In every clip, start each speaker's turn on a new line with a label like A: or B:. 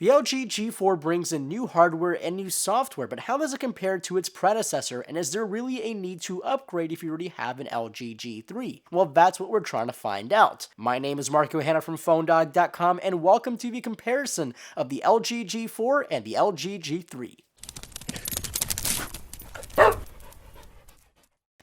A: The LG G4 brings in new hardware and new software, but how does it compare to its predecessor, and is there really a need to upgrade if you already have an LG G3? Well, that's what we're trying to find out. My name is Marco Hanna from PhoneDog.com, and welcome to the comparison of the LG G4 and the LG G3.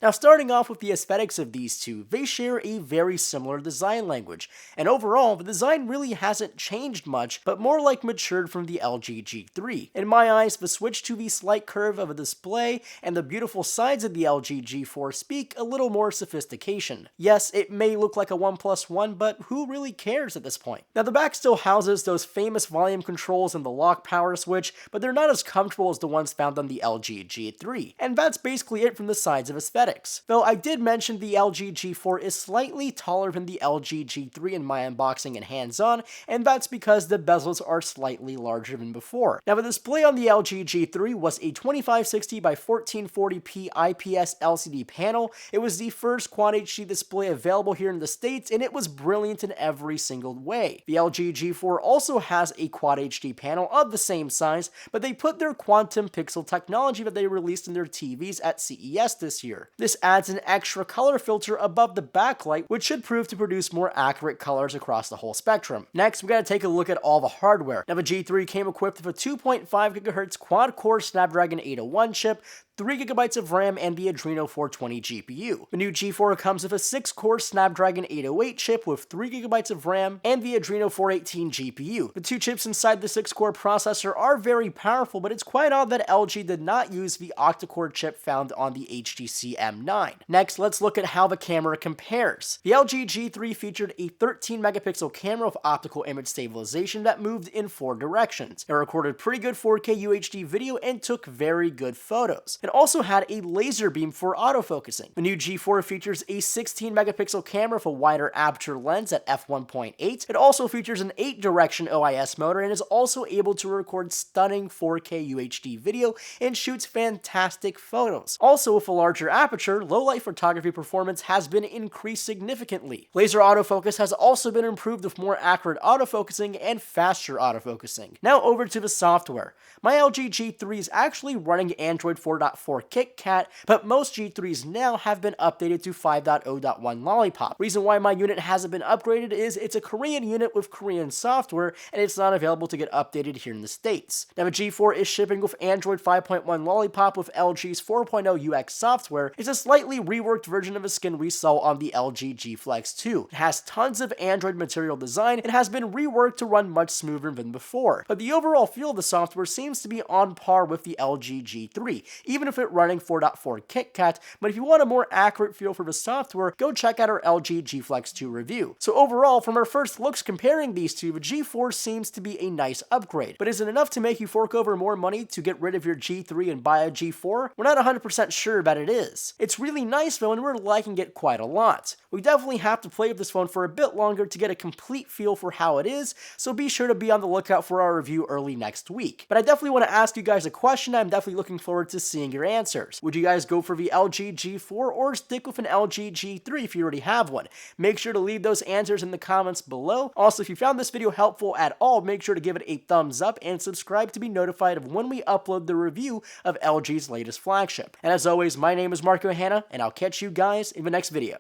A: Now, starting off with the aesthetics of these two, they share a very similar design language, and overall, the design really hasn't changed much, but more like matured from the LG G3. In my eyes, the switch to the slight curve of a display and the beautiful sides of the LG G4 speak a little more sophistication. Yes, it may look like a 1+1, but who really cares at this point? Now, the back still houses those famous volume controls and the lock power switch, but they're not as comfortable as the ones found on the LG G3, and that's basically it from the sides of aesthetics. Though I did mention the LG G4 is slightly taller than the LG G3 in my unboxing and hands-on, and that's because the bezels are slightly larger than before. Now, the display on the LG G3 was a 2560 by 1440p IPS LCD panel. It was the first Quad HD display available here in the States, and it was brilliant in every single way. The LG G4 also has a Quad HD panel of the same size, but they put their quantum pixel technology that they released in their TVs at CES this year. This adds an extra color filter above the backlight, which should prove to produce more accurate colors across the whole spectrum. Next, we gotta take a look at all the hardware. Now, the G3 came equipped with a 2.5 GHz quad-core Snapdragon 801 chip, 3GB of RAM, and the Adreno 420 GPU. The new G4 comes with a 6-core Snapdragon 808 chip with 3GB of RAM and the Adreno 418 GPU. The two chips inside the 6-core processor are very powerful, but it's quite odd that LG did not use the octa-core chip found on the HTC M9. Next, let's look at how the camera compares. The LG G3 featured a 13-megapixel camera with optical image stabilization that moved in 4 directions. It recorded pretty good 4K UHD video and took very good photos. It also had a laser beam for autofocusing. The new G4 features a 16-megapixel camera with a wider aperture lens at f1.8. It also features an 8-direction OIS motor and is also able to record stunning 4K UHD video and shoots fantastic photos. Also, with a larger aperture, low-light photography performance has been increased significantly. Laser autofocus has also been improved with more accurate autofocusing and faster autofocusing. Now over to the software. My LG G3 is actually running Android 4.4 KitKat, but most G3s now have been updated to 5.0.1 Lollipop. Reason why my unit hasn't been upgraded is it's a Korean unit with Korean software, and it's not available to get updated here in the States. Now, the G4 is shipping with Android 5.1 Lollipop with LG's 4.0 UX software. It's a slightly reworked version of the skin we saw on the LG G Flex 2. It has tons of Android material design and has been reworked to run much smoother than before, but the overall feel of the software seems to be on par with the LG G3, even if it running 4.4 KitKat. But if you want a more accurate feel for the software, go check out our LG G Flex 2 review. So overall, from our first looks comparing these two, the G4 seems to be a nice upgrade, but is it enough to make you fork over more money to get rid of your G3 and buy a G4? We're not 100% sure that it is. It's really nice though, and we're liking it quite a lot. We definitely have to play with this phone for a bit longer to get a complete feel for how it is, so be sure to be on the lookout for our review early next week. But I definitely want to ask you guys a question. I'm definitely looking forward to seeing your answers. Would you guys go for the LG G4 or stick with an LG G3 if you already have one? Make sure to leave those answers in the comments below. Also, if you found this video helpful at all, make sure to give it a thumbs up and subscribe to be notified of when we upload the review of LG's latest flagship. And as always, my name is Marco Hanna, and I'll catch you guys in the next video.